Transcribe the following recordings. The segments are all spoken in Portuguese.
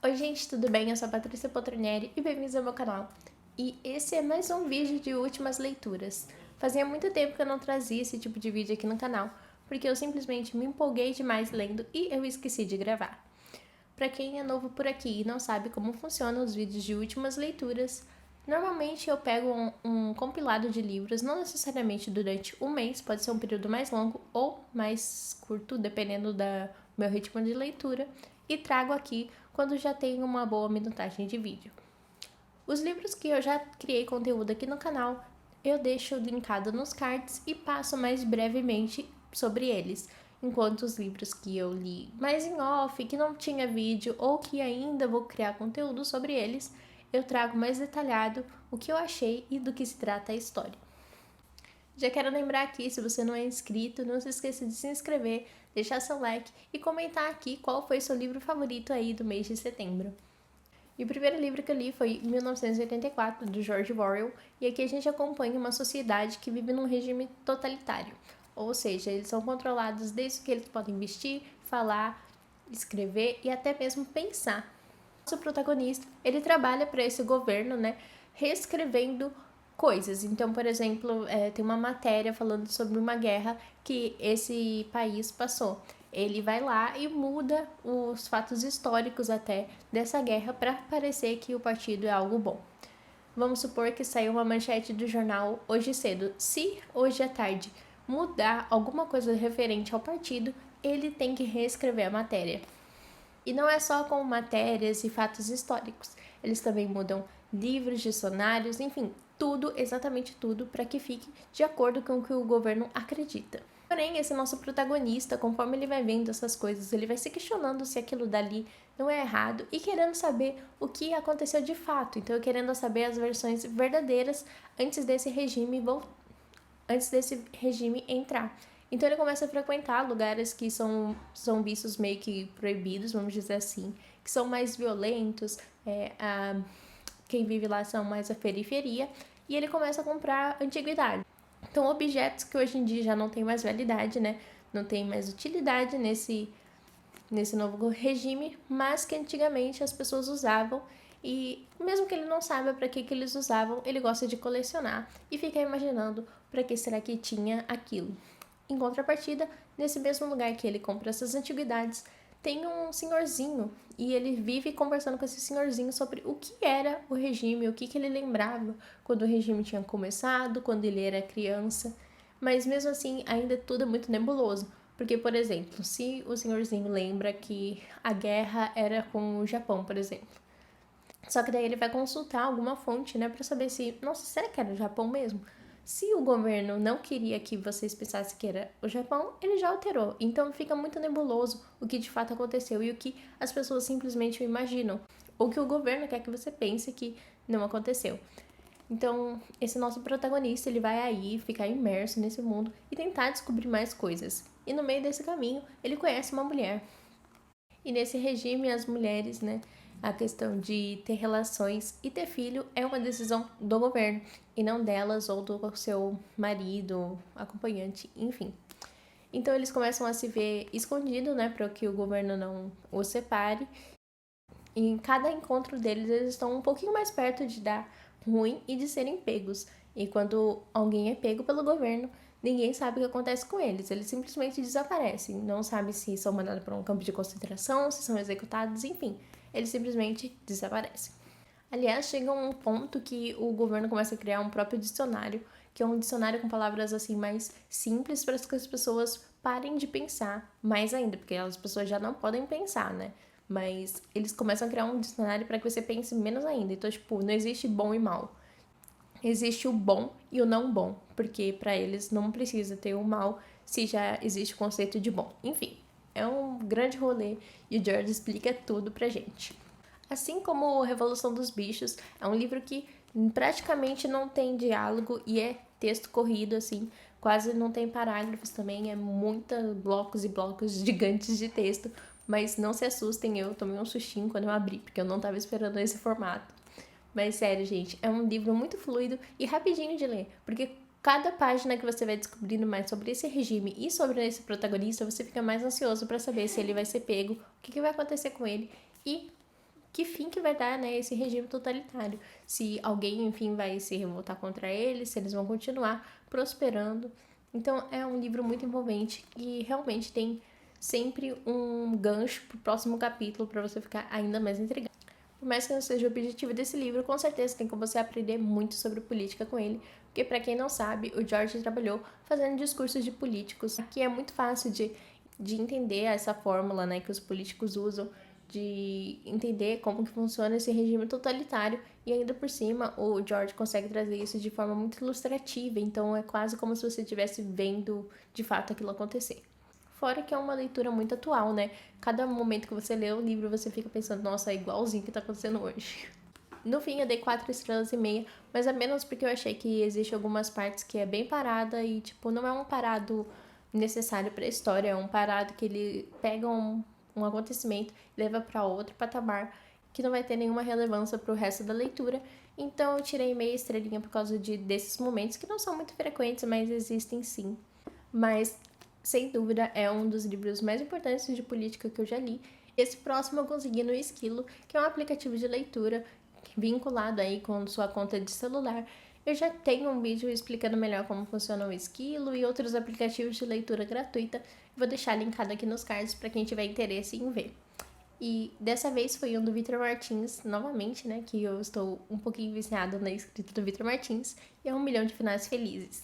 Oi gente, tudo bem? Eu sou a Patrícia Potronieri e bem-vindos ao meu canal. E esse é mais um vídeo de últimas leituras. Fazia muito tempo que eu não trazia esse tipo de vídeo aqui no canal, porque eu simplesmente me empolguei demais lendo e eu esqueci de gravar. Para quem é novo por aqui e não sabe como funcionam os vídeos de últimas leituras, normalmente eu pego um compilado de livros, não necessariamente durante um mês, pode ser um período mais longo ou mais curto, dependendo do meu ritmo de leitura, e trago aqui quando já tenho uma boa minutagem de vídeo. Os livros que eu já criei conteúdo aqui no canal, eu deixo linkado nos cards e passo mais brevemente sobre eles, enquanto os livros que eu li mais em off, que não tinha vídeo ou que ainda vou criar conteúdo sobre eles, eu trago mais detalhado o que eu achei e do que se trata a história. Já quero lembrar aqui, se você não é inscrito, não se esqueça de se inscrever, deixar seu like e comentar aqui qual foi seu livro favorito aí do mês de setembro. E o primeiro livro que eu li foi 1984, do George Orwell, e aqui a gente acompanha uma sociedade que vive num regime totalitário. Ou seja, eles são controlados desde o que eles podem vestir, falar, escrever e até mesmo pensar. Nosso protagonista, ele trabalha para esse governo, né, reescrevendo coisas. Então, por exemplo, tem uma matéria falando sobre uma guerra que esse país passou. Ele vai lá e muda os fatos históricos até dessa guerra para parecer que o partido é algo bom. Vamos supor que saiu uma manchete do jornal hoje cedo. Se hoje à tarde mudar alguma coisa referente ao partido, ele tem que reescrever a matéria. E não é só com matérias e fatos históricos. Eles também mudam livros, dicionários, enfim, tudo, exatamente tudo, para que fique de acordo com o que o governo acredita. Porém, esse nosso protagonista, conforme ele vai vendo essas coisas, ele vai se questionando se aquilo dali não é errado e querendo saber o que aconteceu de fato. Então, querendo saber as versões verdadeiras antes desse regime entrar. Então ele começa a frequentar lugares que são vistos meio que proibidos, vamos dizer assim, que são mais violentos, quem vive lá são mais a periferia, e ele começa a comprar antiguidade. Então objetos que hoje em dia já não tem mais validade, né? Não tem mais utilidade nesse novo regime, mas que antigamente as pessoas usavam e mesmo que ele não saiba para que eles usavam, ele gosta de colecionar e fica imaginando para que será que tinha aquilo. Em contrapartida, nesse mesmo lugar que ele compra essas antiguidades, tem um senhorzinho e ele vive conversando com esse senhorzinho sobre o que era o regime, o que ele lembrava quando o regime tinha começado, quando ele era criança. Mas mesmo assim, ainda tudo é muito nebuloso. Porque, por exemplo, se o senhorzinho lembra que a guerra era com o Japão, por exemplo. Só que daí ele vai consultar alguma fonte, né, pra saber se, nossa, será que era o Japão mesmo? Se o governo não queria que vocês pensassem que era o Japão, ele já alterou. Então fica muito nebuloso o que de fato aconteceu e o que as pessoas simplesmente imaginam. Ou que o governo quer que você pense que não aconteceu. Então, esse nosso protagonista, ele vai aí ficar imerso nesse mundo e tentar descobrir mais coisas. E no meio desse caminho, ele conhece uma mulher. E nesse regime, as mulheres, né, a questão de ter relações e ter filho é uma decisão do governo e não delas ou do seu marido, acompanhante, enfim. Então eles começam a se ver escondidos, né, para que o governo não os separe. E em cada encontro deles, eles estão um pouquinho mais perto de dar ruim e de serem pegos. E quando alguém é pego pelo governo, ninguém sabe o que acontece com eles. Eles simplesmente desaparecem. Não sabe se são mandados para um campo de concentração, se são executados, enfim. Eles simplesmente desaparecem. Aliás, chega um ponto que o governo começa a criar um próprio dicionário, que é um dicionário com palavras assim mais simples para que as pessoas parem de pensar mais ainda, porque as pessoas já não podem pensar, né? Mas eles começam a criar um dicionário para que você pense menos ainda. Então, tipo, não existe bom e mal. Existe o bom e o não bom, porque para eles não precisa ter o mal se já existe o conceito de bom. Enfim, é um grande rolê e o George explica tudo pra gente. Assim como Revolução dos Bichos, é um livro que praticamente não tem diálogo e é texto corrido, assim, quase não tem parágrafos também, é muita blocos e blocos gigantes de texto, mas não se assustem, eu tomei um sustinho quando eu abri, porque eu não tava esperando esse formato. Mas sério, gente, é um livro muito fluido e rapidinho de ler, porque cada página que você vai descobrindo mais sobre esse regime e sobre esse protagonista, você fica mais ansioso para saber se ele vai ser pego, o que vai acontecer com ele e que fim que vai dar, né, esse regime totalitário. Se alguém, enfim, vai se revoltar contra eles, se eles vão continuar prosperando. Então é um livro muito envolvente e realmente tem sempre um gancho pro próximo capítulo para você ficar ainda mais intrigado. Por mais que não seja o objetivo desse livro, com certeza tem como você aprender muito sobre política com ele, porque para quem não sabe, o George trabalhou fazendo discursos de políticos, que é muito fácil de entender essa fórmula, né, que os políticos usam, de entender como que funciona esse regime totalitário, e ainda por cima o George consegue trazer isso de forma muito ilustrativa, então é quase como se você estivesse vendo de fato aquilo acontecer. Fora que é uma leitura muito atual, né? Cada momento que você lê o livro, você fica pensando, nossa, é igualzinho o que tá acontecendo hoje. No fim, eu dei 4 estrelas e meia, mas é menos porque eu achei que existe algumas partes que é bem parada e, tipo, não é um parado necessário pra história, é um parado que ele pega um acontecimento e leva pra outro patamar que não vai ter nenhuma relevância pro resto da leitura. Então, eu tirei meia estrelinha por causa desses momentos que não são muito frequentes, mas existem sim. Mas sem dúvida, é um dos livros mais importantes de política que eu já li. Esse próximo eu consegui no Esquilo, que é um aplicativo de leitura vinculado aí com sua conta de celular. Eu já tenho um vídeo explicando melhor como funciona o Esquilo e outros aplicativos de leitura gratuita. Vou deixar linkado aqui nos cards para quem tiver interesse em ver. E dessa vez foi um do Victor Martins, novamente, né? Que eu estou um pouquinho viciada na escrita do Victor Martins. E é 1 milhão de finais felizes.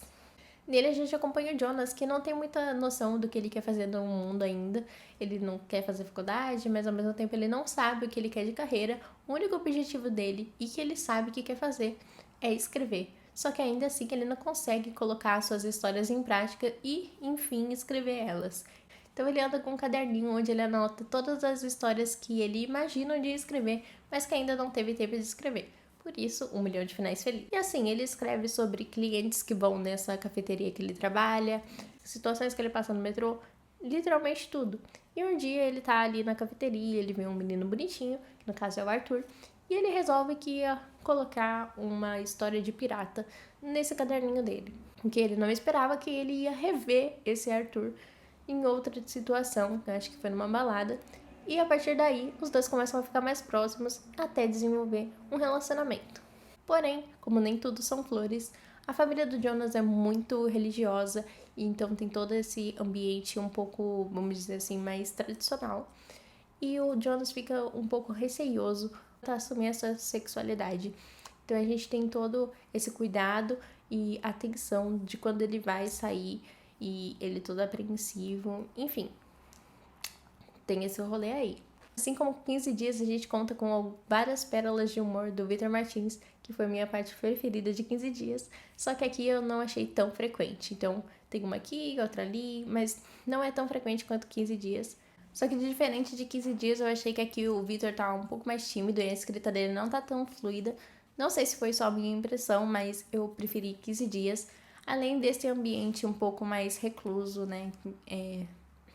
Nele a gente acompanha o Jonas, que não tem muita noção do que ele quer fazer no mundo ainda. Ele não quer fazer faculdade, mas ao mesmo tempo ele não sabe o que ele quer de carreira. O único objetivo dele, e que ele sabe que quer fazer, é escrever. Só que ainda assim ele não consegue colocar suas histórias em prática e, enfim, escrever elas. Então ele anda com um caderninho onde ele anota todas as histórias que ele imagina de escrever, mas que ainda não teve tempo de escrever. Por isso, 1 milhão de finais felizes. E assim, ele escreve sobre clientes que vão nessa cafeteria que ele trabalha, situações que ele passa no metrô, literalmente tudo. E um dia ele tá ali na cafeteria, ele vê um menino bonitinho, que no caso é o Arthur, e ele resolve que ia colocar uma história de pirata nesse caderninho dele. Porque ele não esperava que ele ia rever esse Arthur em outra situação, acho que foi numa balada. E a partir daí, os dois começam a ficar mais próximos até desenvolver um relacionamento. Porém, como nem tudo são flores, a família do Jonas é muito religiosa e então tem todo esse ambiente um pouco, vamos dizer assim, mais tradicional. E o Jonas fica um pouco receioso para assumir essa sexualidade. Então a gente tem todo esse cuidado e atenção de quando ele vai sair e ele todo apreensivo, enfim, tem esse rolê aí. Assim como 15 dias, a gente conta com várias pérolas de humor do Victor Martins, que foi minha parte preferida de 15 dias, só que aqui eu não achei tão frequente. Então, tem uma aqui, outra ali, mas não é tão frequente quanto 15 dias. Só que diferente de 15 dias, eu achei que aqui o Victor tá um pouco mais tímido e a escrita dele não tá tão fluida. Não sei se foi só a minha impressão, mas eu preferi 15 dias. Além desse ambiente um pouco mais recluso, né,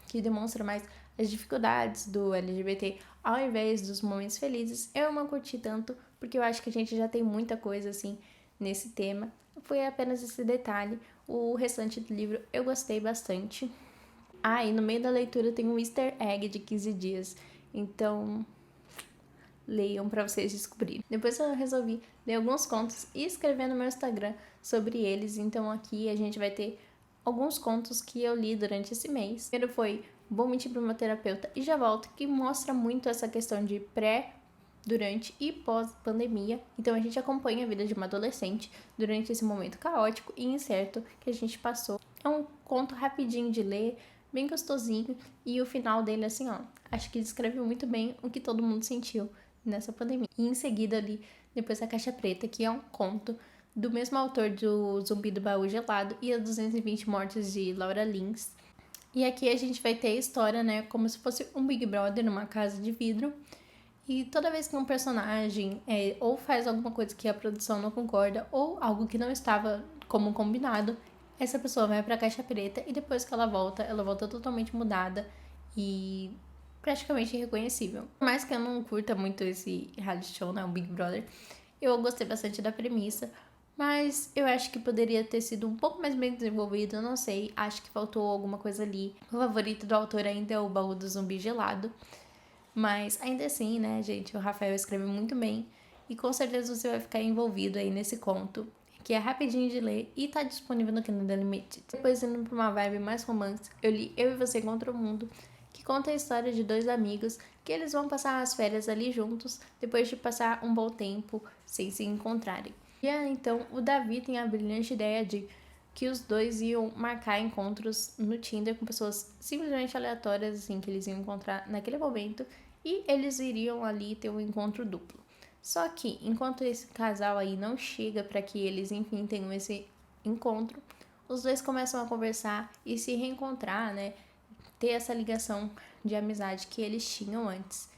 que demonstra mais as dificuldades do LGBT ao invés dos momentos felizes, eu não curti tanto, porque eu acho que a gente já tem muita coisa assim nesse tema. Foi apenas esse detalhe. O restante do livro eu gostei bastante. Ah, e no meio da leitura tem um easter egg de 15 dias. Então, leiam para vocês descobrirem. Depois eu resolvi ler alguns contos e escrever no meu Instagram sobre eles. Então aqui a gente vai ter alguns contos que eu li durante esse mês. Primeiro foi Vou Mentir para uma Terapeuta e Já Volto, que mostra muito essa questão de pré, durante e pós-pandemia. Então a gente acompanha a vida de uma adolescente durante esse momento caótico e incerto que a gente passou. É um conto rapidinho de ler, bem gostosinho, e o final dele, assim, ó, acho que descreve muito bem o que todo mundo sentiu nessa pandemia. E em seguida ali, depois a Caixa Preta, que é um conto do mesmo autor do Zumbi do Baú Gelado e as 220 Mortes de Laura Lins. E aqui a gente vai ter a história, né, como se fosse um Big Brother numa casa de vidro. E toda vez que um personagem ou faz alguma coisa que a produção não concorda, ou algo que não estava como combinado, essa pessoa vai pra Caixa Preta e depois que ela volta totalmente mudada e praticamente irreconhecível. Por mais que eu não curta muito esse reality show, né, o Big Brother, eu gostei bastante da premissa, mas eu acho que poderia ter sido um pouco mais bem desenvolvido, eu não sei, acho que faltou alguma coisa ali. O favorito do autor ainda é o Baú do Zumbi Gelado, Mas ainda assim, né, gente, o Rafael escreve muito bem e com certeza você vai ficar envolvido aí nesse conto, que é rapidinho de ler e tá disponível no Kindle Unlimited. Depois, indo pra uma vibe mais romance, eu li Eu e Você Contra o Mundo, que conta a história de dois amigos que eles vão passar as férias ali juntos, depois de passar um bom tempo sem se encontrarem. E aí, então, o Davi tem a brilhante ideia de que os dois iam marcar encontros no Tinder com pessoas simplesmente aleatórias, assim, que eles iam encontrar naquele momento, e eles iriam ali ter um encontro duplo. Só que, enquanto esse casal aí não chega para que eles, enfim, tenham esse encontro, os dois começam a conversar e se reencontrar, né? Ter essa ligação de amizade que eles tinham antes.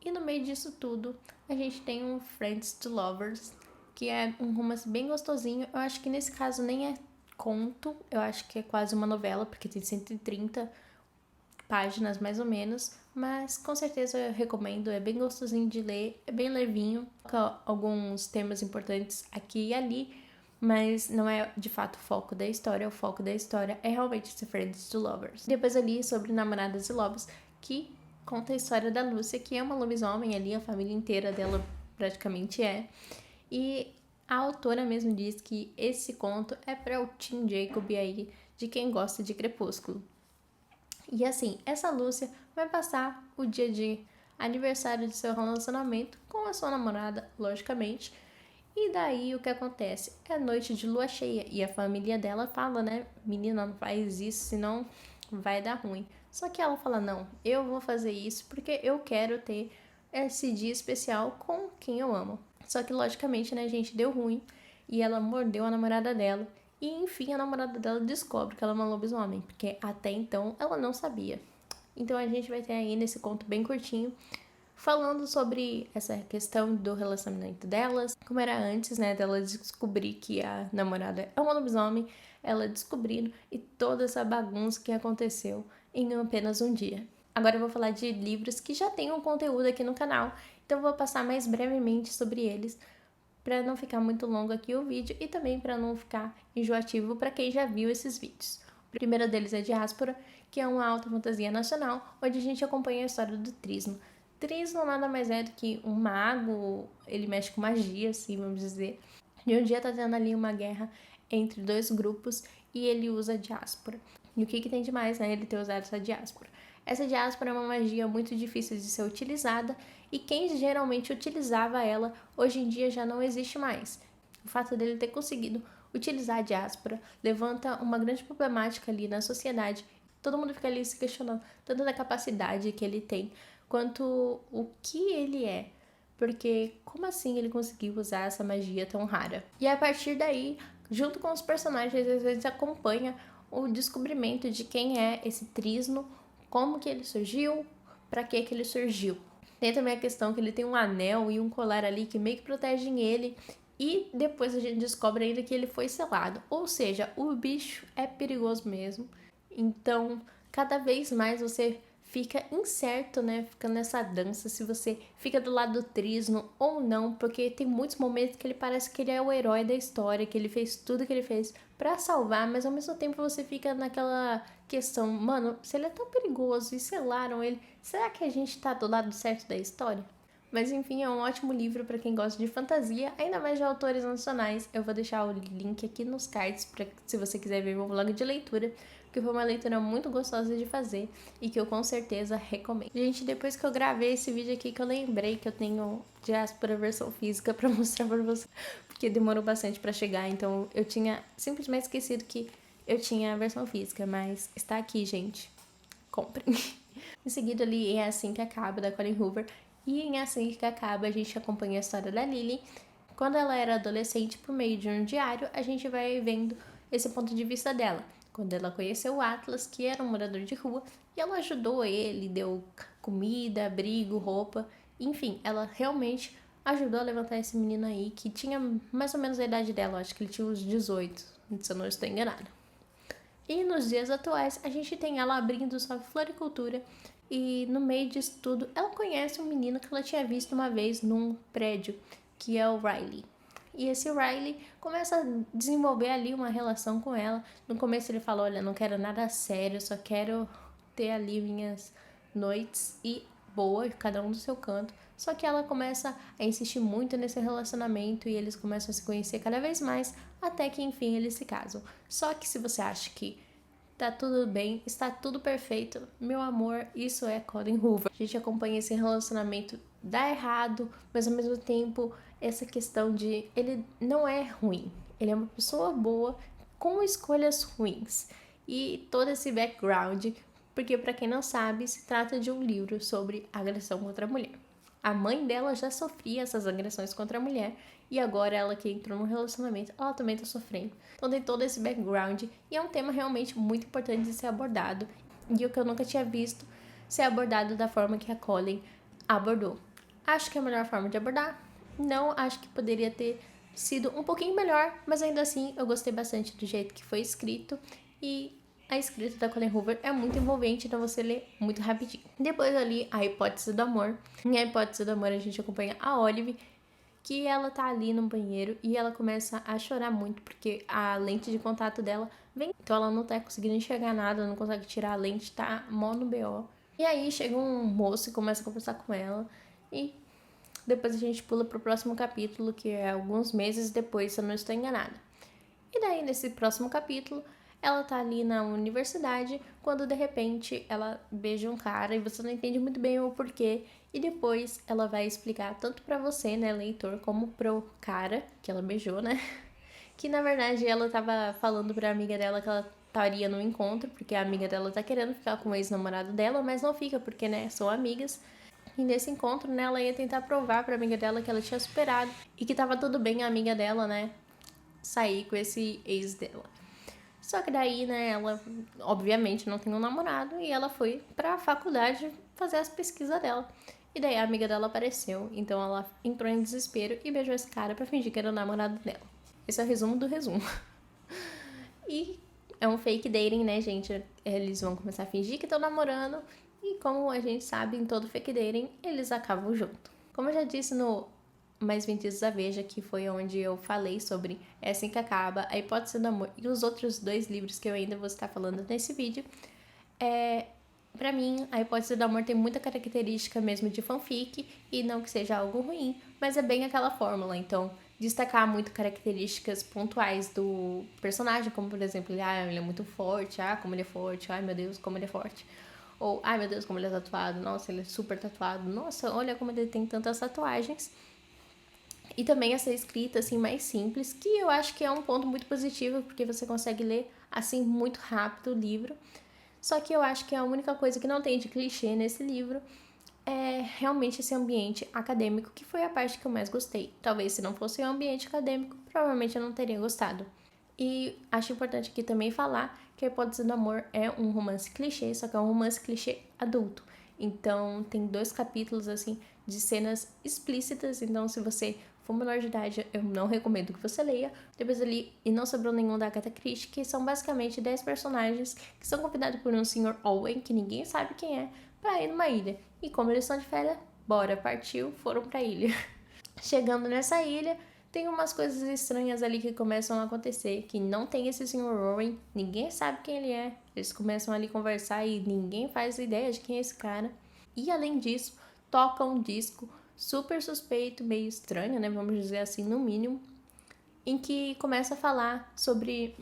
E no meio disso tudo, a gente tem um Friends to Lovers, que é um romance bem gostosinho. Eu acho que nesse caso nem é conto, eu acho que é quase uma novela, porque tem 130 páginas mais ou menos, mas com certeza eu recomendo, é bem gostosinho de ler, é bem levinho, toca alguns temas importantes aqui e ali, mas não é de fato o foco da história é realmente esse Friends to Lovers. Depois eu li sobre Namoradas e Lobos, que conta a história da Lúcia, que é uma lobisomem ali, a família inteira dela praticamente é, e a autora mesmo diz que esse conto é para o Teen Jacob aí, de quem gosta de Crepúsculo. E assim, essa Lúcia vai passar o dia de aniversário de seu relacionamento com a sua namorada, logicamente. E daí o que acontece? É noite de lua cheia e a família dela fala, né? Menina, não faz isso, senão vai dar ruim. Só que ela fala, não, eu vou fazer isso porque eu quero ter esse dia especial com quem eu amo. Só que logicamente, né, gente, deu ruim e ela mordeu a namorada dela. E enfim, a namorada dela descobre que ela é uma lobisomem, porque até então ela não sabia. Então a gente vai ter aí nesse conto bem curtinho, falando sobre essa questão do relacionamento delas, como era antes, né, dela descobrir que a namorada é uma lobisomem, ela descobrindo e toda essa bagunça que aconteceu em apenas um dia. Agora eu vou falar de livros que já tem um conteúdo aqui no canal, então eu vou passar mais brevemente sobre eles, para não ficar muito longo aqui o vídeo e também para não ficar enjoativo para quem já viu esses vídeos. O primeiro deles é Diáspora, que é uma alta fantasia nacional, onde a gente acompanha a história do Trisno. Trisno nada mais é do que um mago, ele mexe com magia, assim, vamos dizer. E um dia tá tendo ali uma guerra entre dois grupos e ele usa a diáspora. E o que tem de mais, né, ele ter usado essa diáspora? Essa diáspora é uma magia muito difícil de ser utilizada e quem geralmente utilizava ela hoje em dia já não existe mais. O fato dele ter conseguido utilizar a diáspora levanta uma grande problemática ali na sociedade. Todo mundo fica ali se questionando tanto da capacidade que ele tem quanto o que ele é. Porque como assim ele conseguiu usar essa magia tão rara? E a partir daí, junto com os personagens, às vezes acompanha o descobrimento de quem é esse Trisno, como que ele surgiu, para que ele surgiu. Tem também a questão que ele tem um anel e um colar ali que meio que protegem ele. E depois a gente descobre ainda que ele foi selado. Ou seja, o bicho é perigoso mesmo. Então, cada vez mais você fica incerto, né? Fica nessa dança se você fica do lado do Trisno ou não, porque tem muitos momentos que ele parece que ele é o herói da história, que ele fez tudo que ele fez pra salvar, mas ao mesmo tempo você fica naquela questão, mano, se ele é tão perigoso e selaram ele, será que a gente tá do lado certo da história? Mas enfim, é um ótimo livro para quem gosta de fantasia, ainda mais de autores nacionais. Eu vou deixar o link aqui nos cards para se você quiser ver meu vlog de leitura, porque foi uma leitura muito gostosa de fazer e que eu com certeza recomendo. Gente, depois que eu gravei esse vídeo aqui que eu lembrei que eu tenho Diáspora versão física para mostrar para você, porque demorou bastante para chegar, então eu tinha simplesmente esquecido que eu tinha a versão física, mas está aqui, gente. Comprem. Em seguida ali é Assim que Acaba, da Colleen Hoover. E em Assim que Acaba a gente acompanha a história da Lily. Quando ela era adolescente, por meio de um diário, a gente vai vendo esse ponto de vista dela. Quando ela conheceu o Atlas, que era um morador de rua, e ela ajudou ele, deu comida, abrigo, roupa. Enfim, ela realmente ajudou a levantar esse menino aí, que tinha mais ou menos a idade dela. Acho que ele tinha uns 18, se eu não estou enganada. E nos dias atuais, a gente tem ela abrindo sua floricultura e no meio disso tudo, ela conhece um menino que ela tinha visto uma vez num prédio, que é o Riley. E esse Riley começa a desenvolver ali uma relação com ela. No começo ele fala, olha, não quero nada sério, só quero ter ali minhas noites e boa, cada um do seu canto. Só que ela começa a insistir muito nesse relacionamento e eles começam a se conhecer cada vez mais, até que enfim eles se casam. Só que se você acha que tá tudo bem, está tudo perfeito, meu amor, isso é Colin Hoover. A gente acompanha esse relacionamento dar errado, mas ao mesmo tempo essa questão de ele não é ruim, ele é uma pessoa boa com escolhas ruins. E todo esse background, porque para quem não sabe, se trata de um livro sobre agressão contra a mulher. A mãe dela já sofria essas agressões contra a mulher e agora ela que entrou num relacionamento, ela também tá sofrendo. Então tem todo esse background e é um tema realmente muito importante de ser abordado e o que eu nunca tinha visto ser abordado da forma que a Colin abordou. Acho que é a melhor forma de abordar? Não, acho que poderia ter sido um pouquinho melhor, mas ainda assim eu gostei bastante do jeito que foi escrito e a escrita da Colin Hoover é muito envolvente, então você lê muito rapidinho. Depois ali, a hipótese do amor. Em A Hipótese do Amor a gente acompanha a Olive, que ela tá ali no banheiro e ela começa a chorar muito, porque a lente de contato dela vem, então ela não tá conseguindo enxergar nada, não consegue tirar a lente, tá mó no BO. E aí chega um moço e começa a conversar com ela e depois a gente pula pro próximo capítulo, que é alguns meses depois, se eu não estou enganada. E daí, nesse próximo capítulo, ela tá ali na universidade, quando de repente ela beija um cara e você não entende muito bem o porquê. E depois ela vai explicar tanto pra você, né, leitor, como pro cara que ela beijou, né? Que na verdade ela tava falando pra amiga dela que ela estaria no encontro, porque a amiga dela tá querendo ficar com o ex-namorado dela, mas não fica, porque, né, são amigas. E nesse encontro, né, ela ia tentar provar pra amiga dela que ela tinha superado e que tava tudo bem a amiga dela, né, sair com esse ex dela. Só que daí, né, ela obviamente não tem um namorado e ela foi pra faculdade fazer as pesquisas dela. E daí a amiga dela apareceu, então ela entrou em desespero e beijou esse cara pra fingir que era o namorado dela. Esse é o resumo do resumo. E é um fake dating, né, gente? Eles vão começar a fingir que estão namorando e como a gente sabe, em todo fake dating, eles acabam junto. Como eu já disse no Mais Vendidos da Veja, que foi onde eu falei sobre É Assim Que Acaba, A Hipótese do Amor e os outros 2 livros que eu ainda vou estar falando nesse vídeo, pra mim, A Hipótese do Amor tem muita característica mesmo de fanfic, e não que seja algo ruim, mas é bem aquela fórmula, então destacar muito características pontuais do personagem, como por exemplo, ele é muito forte, como ele é forte, ai meu Deus, como ele é forte. Ou, ai meu Deus, como ele é tatuado, nossa, ele é super tatuado, nossa, olha como ele tem tantas tatuagens. E também essa escrita, assim, mais simples, que eu acho que é um ponto muito positivo, porque você consegue ler, assim, muito rápido o livro. Só que eu acho que a única coisa que não tem de clichê nesse livro é realmente esse ambiente acadêmico, que foi a parte que eu mais gostei. Talvez se não fosse o ambiente acadêmico, provavelmente eu não teria gostado. E acho importante aqui também falar que A Hipótese do Amor é um romance clichê, só que é um romance clichê adulto. Então tem 2 capítulos, assim, de cenas explícitas, então se você for menor de idade, eu não recomendo que você leia. Depois ali, E Não Sobrou Nenhum, da Agatha Christie, que são basicamente 10 personagens que são convidados por um Sr. Owen, que ninguém sabe quem é, pra ir numa ilha. E como eles estão de férias, bora, partiu, foram pra ilha. Chegando nessa ilha, tem umas coisas estranhas ali que começam a acontecer, que não tem esse Sr. Owen, ninguém sabe quem ele é. Eles começam ali a conversar e ninguém faz ideia de quem é esse cara. E além disso, toca um disco super suspeito, meio estranho, né, vamos dizer assim, no mínimo, em que começa a falar sobre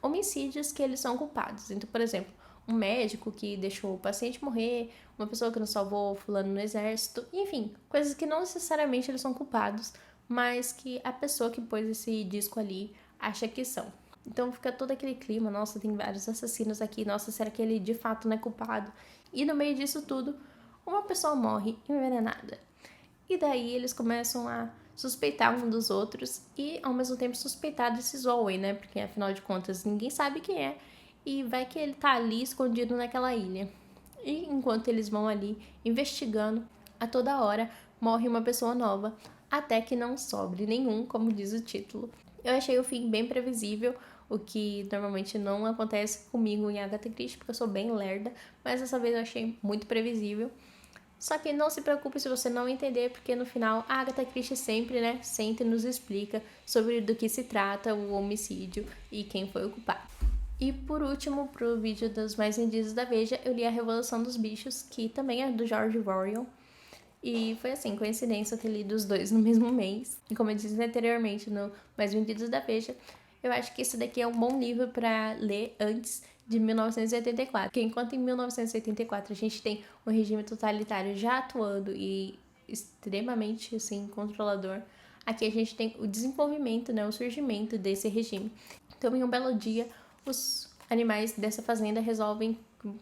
homicídios que eles são culpados. Então, por exemplo, um médico que deixou o paciente morrer, uma pessoa que não salvou fulano no exército, enfim, coisas que não necessariamente eles são culpados, mas que a pessoa que pôs esse disco ali acha que são. Então fica todo aquele clima, nossa, tem vários assassinos aqui, nossa, será que ele de fato não é culpado? E no meio disso tudo, uma pessoa morre envenenada. E daí eles começam a suspeitar um dos outros e ao mesmo tempo suspeitar desse Owen, né? Porque afinal de contas ninguém sabe quem é e vai que ele tá ali escondido naquela ilha. E enquanto eles vão ali investigando, a toda hora morre uma pessoa nova, até que não sobre nenhum, como diz o título. Eu achei o fim bem previsível, o que normalmente não acontece comigo em Agatha Christie, porque eu sou bem lerda, mas dessa vez eu achei muito previsível. Só que não se preocupe se você não entender, porque no final a Agatha Christie sempre, né, nos explica sobre do que se trata o homicídio e quem foi o culpado. E por último, pro vídeo dos mais vendidos da Veja, eu li A Revolução dos Bichos, que também é do George Orwell. E foi assim, coincidência eu ter lido os dois no mesmo mês. E como eu disse anteriormente no Mais Vendidos da Veja, eu acho que esse daqui é um bom livro para ler antes de 1984. Porque enquanto em 1984 a gente tem um regime totalitário já atuando e extremamente assim controlador, aqui a gente tem o desenvolvimento, né, o surgimento desse regime. Então, em um belo dia, os animais dessa fazenda resolvem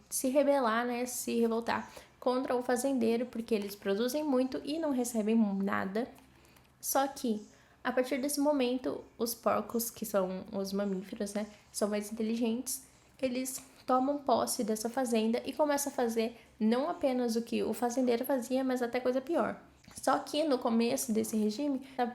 se rebelar, né, se revoltar contra o fazendeiro, porque eles produzem muito e não recebem nada. Só que, a partir desse momento, os porcos, que são os mamíferos, né, são mais inteligentes, eles tomam posse dessa fazenda e começam a fazer não apenas o que o fazendeiro fazia, mas até coisa pior. Só que no começo desse regime, tá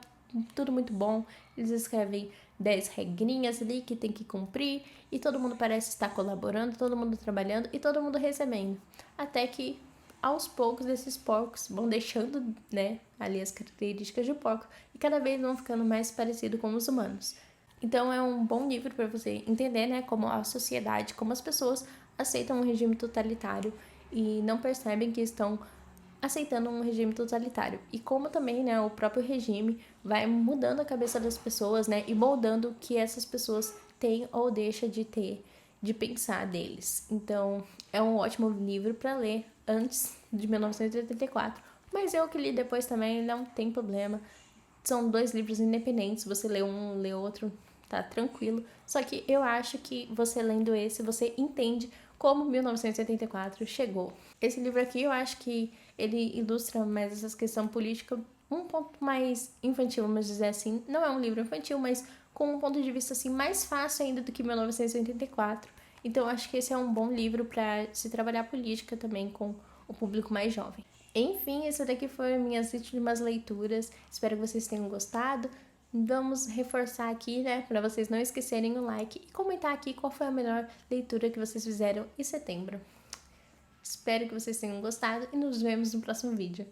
tudo muito bom, eles escrevem 10 regrinhas ali que tem que cumprir e todo mundo parece estar colaborando, todo mundo trabalhando e todo mundo recebendo. Até que aos poucos esses porcos vão deixando, né, ali as características de porco e cada vez vão ficando mais parecido com os humanos. Então é um bom livro para você entender, né, como a sociedade, como as pessoas aceitam um regime totalitário e não percebem que estão aceitando um regime totalitário. E como também, né, o próprio regime vai mudando a cabeça das pessoas, né, e moldando o que essas pessoas têm ou deixam de ter, de pensar deles. Então, é um ótimo livro para ler antes de 1984. Mas eu que li depois também, não tem problema. São dois livros independentes, você lê um, lê outro, tá tranquilo. Só que eu acho que você lendo esse, você entende como 1984 chegou. Esse livro aqui, eu acho que ele ilustra mais essa questão política um pouco mais infantil, vamos dizer assim. Não é um livro infantil, mas com um ponto de vista assim mais fácil ainda do que 1984. Então, eu acho que esse é um bom livro para se trabalhar política também com o público mais jovem. Enfim, essa daqui foi minhas últimas leituras. Espero que vocês tenham gostado. Vamos reforçar aqui, né, para vocês não esquecerem o like e comentar aqui qual foi a melhor leitura que vocês fizeram em setembro. Espero que vocês tenham gostado e nos vemos no próximo vídeo.